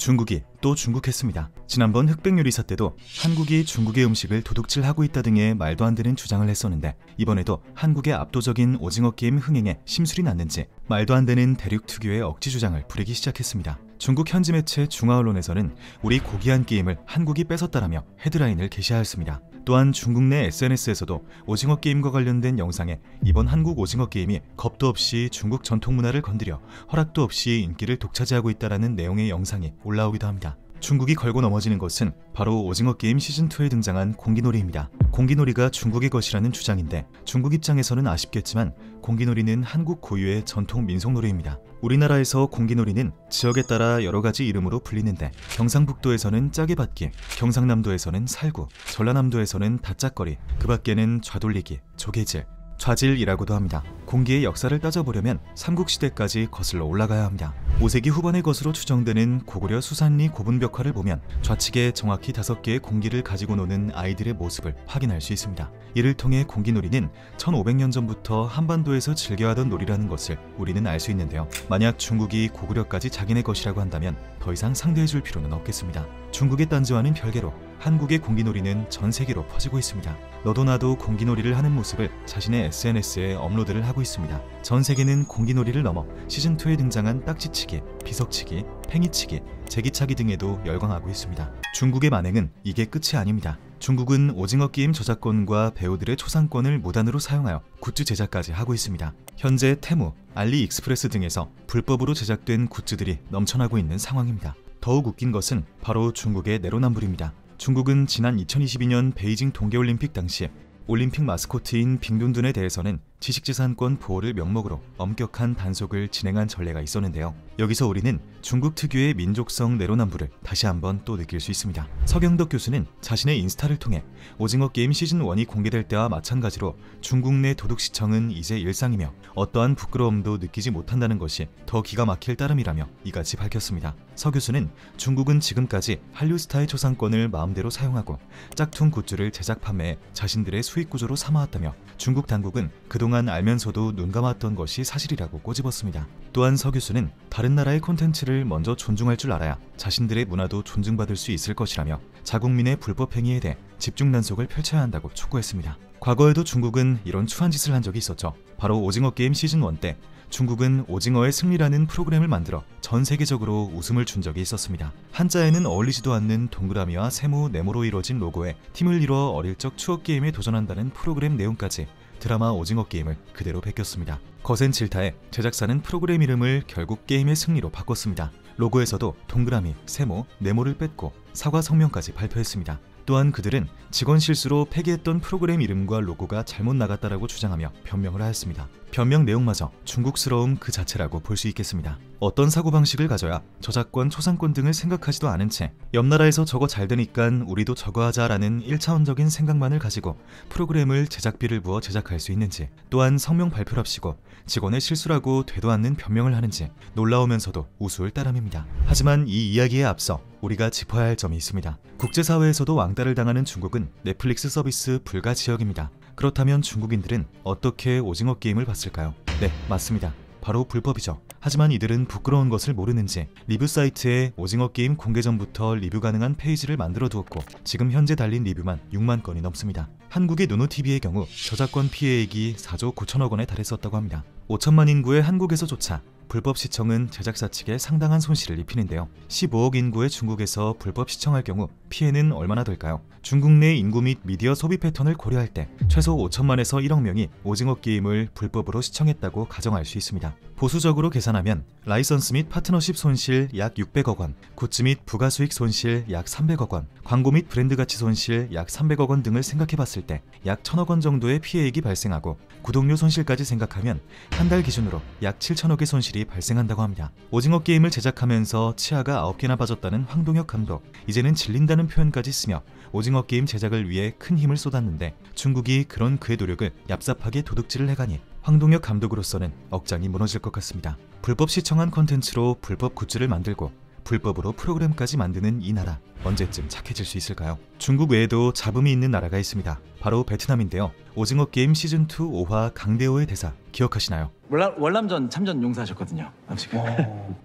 중국이 또 중국했습니다. 지난번 흑백 요리사 때도 한국이 중국의 음식을 도둑질하고 있다 등의 말도 안 되는 주장을 했었는데, 이번에도 한국의 압도적인 오징어 게임 흥행에 심술이 났는지 말도 안 되는 대륙 특유의 억지 주장을 부리기 시작했습니다. 중국 현지 매체 중화 언론에서는 우리 고귀한 게임을 한국이 뺏었다라며 헤드라인을 게시하였습니다. 또한 중국 내 SNS에서도 오징어 게임과 관련된 영상에 이번 한국 오징어 게임이 겁도 없이 중국 전통 문화를 건드려 허락도 없이 인기를 독차지하고 있다는 내용의 영상이 올라오기도 합니다. 중국이 걸고 넘어지는 것은 바로 오징어 게임 시즌2에 등장한 공기놀이입니다. 공기놀이가 중국의 것이라는 주장인데, 중국 입장에서는 아쉽겠지만 공기놀이는 한국 고유의 전통 민속놀이입니다. 우리나라에서 공기놀이는 지역에 따라 여러가지 이름으로 불리는데, 경상북도에서는 짜게받기, 경상남도에서는 살구, 전라남도에서는 다짝거리, 그 밖에는 좌돌리기, 조개질, 좌질이라고도 합니다. 공기의 역사를 따져보려면 삼국시대까지 거슬러 올라가야 합니다. 5세기 후반의 것으로 추정되는 고구려 수산리 고분벽화를 보면 좌측에 정확히 5개의 공기를 가지고 노는 아이들의 모습을 확인할 수 있습니다. 이를 통해 공기놀이는 1500년 전부터 한반도에서 즐겨하던 놀이라는 것을 우리는 알 수 있는데요. 만약 중국이 고구려까지 자기네 것이라고 한다면 더 이상 상대해줄 필요는 없겠습니다. 중국의 딴지와는 별개로 한국의 공기놀이는 전 세계로 퍼지고 있습니다. 너도 나도 공기놀이를 하는 모습을 자신의 SNS에 업로드를 하고 있습니다. 전 세계는 공기놀이를 넘어 시즌2에 등장한 딱지치기, 비석치기, 팽이치기, 제기차기 등에도 열광하고 있습니다. 중국의 만행은 이게 끝이 아닙니다. 중국은 오징어 게임 저작권과 배우들의 초상권을 무단으로 사용하여 굿즈 제작까지 하고 있습니다. 현재 테무, 알리익스프레스 등에서 불법으로 제작된 굿즈들이 넘쳐나고 있는 상황입니다. 더욱 웃긴 것은 바로 중국의 내로남불입니다. 중국은 지난 2022년 베이징 동계올림픽 당시 올림픽 마스코트인 빙둔둔에 대해서는 지식재산권 보호를 명목으로 엄격한 단속을 진행한 전례가 있었는데요. 여기서 우리는 중국 특유의 민족성 내로남불을 다시 한번 또 느낄 수 있습니다. 서경덕 교수는 자신의 인스타를 통해 오징어 게임 시즌1이 공개될 때와 마찬가지로 중국 내 도둑시청은 이제 일상이며 어떠한 부끄러움도 느끼지 못한다는 것이 더 기가 막힐 따름이라며 이같이 밝혔습니다. 서 교수는 중국은 지금까지 한류스타의 초상권을 마음대로 사용하고 짝퉁 굿즈를 제작 판매해 자신들의 수익 구조로 삼아왔다며, 중국 당국은 그동안 알면서도 눈감았던 것이 사실이라고 꼬집었습니다. 또한 서 교수는 다른 나라의 콘텐츠를 먼저 존중할 줄 알아야 자신들의 문화도 존중받을 수 있을 것이라며 자국민의 불법 행위에 대해 집중 단속을 펼쳐야 한다고 촉구했습니다. 과거에도 중국은 이런 추한 짓을 한 적이 있었죠. 바로 오징어 게임 시즌1 때 중국은 오징어의 승리라는 프로그램을 만들어 전 세계적으로 웃음을 준 적이 있었습니다. 한자에는 어울리지도 않는 동그라미와 세모, 네모로 이루어진 로고에 팀을 이루어 어릴 적 추억 게임에 도전한다는 프로그램 내용까지 드라마 오징어 게임을 그대로 베꼈습니다. 거센 질타에 제작사는 프로그램 이름을 결국 게임의 승리로 바꿨습니다. 로고에서도 동그라미, 세모, 네모를 뺐고 사과 성명까지 발표했습니다. 또한 그들은 직원 실수로 폐기했던 프로그램 이름과 로고가 잘못 나갔다라고 주장하며 변명을 하였습니다. 변명 내용마저 중국스러움 그 자체라고 볼 수 있겠습니다. 어떤 사고방식을 가져야 저작권, 초상권 등을 생각하지도 않은 채 옆나라에서 저거 잘 되니까 우리도 저거 하자라는 1차원적인 생각만을 가지고 프로그램을 제작비를 부어 제작할 수 있는지, 또한 성명 발표랍시고 직원의 실수라고 되도 않는 변명을 하는지 놀라우면서도 우스울 따름입니다. 하지만 이 이야기에 앞서 우리가 짚어야 할 점이 있습니다. 국제사회에서도 왕따를 당하는 중국은 넷플릭스 서비스 불가 지역입니다. 그렇다면 중국인들은 어떻게 오징어 게임을 봤을까요? 네, 맞습니다. 바로 불법이죠. 하지만 이들은 부끄러운 것을 모르는지 리뷰 사이트에 오징어 게임 공개 전부터 리뷰 가능한 페이지를 만들어 두었고, 지금 현재 달린 리뷰만 6만 건이 넘습니다. 한국의 누누TV의 경우 저작권 피해액이 4조 9천억 원에 달했었다고 합니다. 5천만 인구의 한국에서조차 불법 시청은 제작사 측에 상당한 손실을 입히는데요. 15억 인구의 중국에서 불법 시청할 경우 피해는 얼마나 될까요? 중국 내 인구 및 미디어 소비 패턴을 고려할 때 최소 5천만에서 1억 명이 오징어 게임을 불법으로 시청했다고 가정할 수 있습니다. 보수적으로 계산하면 라이선스 및 파트너십 손실 약 600억 원, 굿즈 및 부가수익 손실 약 300억 원, 광고 및 브랜드 가치 손실 약 300억 원 등을 생각해봤을 때 약 1000억 원 정도의 피해액이 발생하고, 구독료 손실까지 생각하면 한 달 기준으로 약 7천억의 손실이 발생한다고 합니다. 오징어 게임을 제작하면서 치아가 9개나 빠졌다는 황동혁 감독, 이제는 질린다는 표현까지 쓰며 오징어 게임 제작을 위해 큰 힘을 쏟았는데, 중국이 그런 그의 노력을 얍삽하게 도둑질을 해가니 황동혁 감독으로서는 억장이 무너질 것 같습니다. 불법 시청한 콘텐츠로 불법 굿즈를 만들고 불법으로 프로그램까지 만드는 이 나라, 언제쯤 착해질 수 있을까요? 중국 외에도 잡음이 있는 나라가 있습니다. 바로 베트남인데요. 오징어 게임 시즌2 5화 강대호의 대사 기억하시나요? 월남전 참전 용사하셨거든요.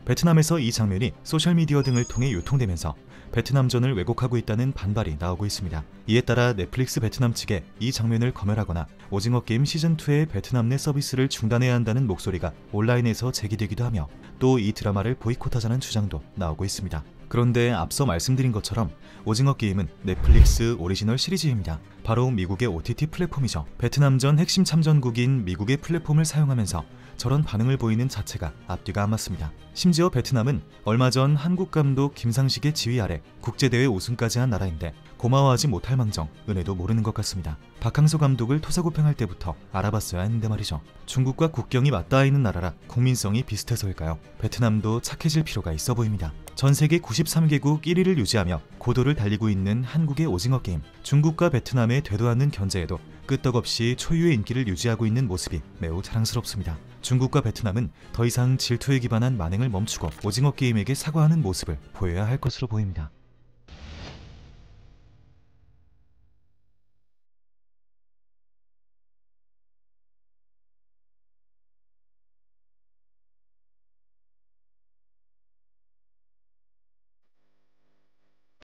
베트남에서 이 장면이 소셜미디어 등을 통해 유통되면서 베트남전을 왜곡하고 있다는 반발이 나오고 있습니다. 이에 따라 넷플릭스 베트남 측에 이 장면을 검열하거나 오징어 게임 시즌2의 베트남 내 서비스를 중단해야 한다는 목소리가 온라인에서 제기되기도 하며 또 이 드라마를 보이콧하자는 주장도 나오고 있습니다. 그런데 앞서 말씀드린 것처럼 오징어 게임은 넷플릭스 오리지널 시리즈입니다. 바로 미국의 OTT 플랫폼이죠. 베트남전 핵심 참전국인 미국의 플랫폼을 사용하면서 저런 반응을 보이는 자체가 앞뒤가 안 맞습니다. 심지어 베트남은 얼마 전 한국 감독 김상식의 지휘 아래 국제대회 우승까지 한 나라인데 고마워하지 못할 망정 은혜도 모르는 것 같습니다. 박항서 감독을 토사구팽할 때부터 알아봤어야 했는데 말이죠. 중국과 국경이 맞닿아 있는 나라라 국민성이 비슷해서일까요? 베트남도 착해질 필요가 있어 보입니다. 전 세계 93개국 1위를 유지하며 고도를 달리고 있는 한국의 오징어 게임. 중국과 베트남의 되도 않는 견제에도 끄떡없이 초유의 인기를 유지하고 있는 모습이 매우 자랑스럽습니다. 중국과 베트남은 더 이상 질투에 기반한 만행을 멈추고 오징어 게임에게 사과하는 모습을 보여야 할 것으로 보입니다.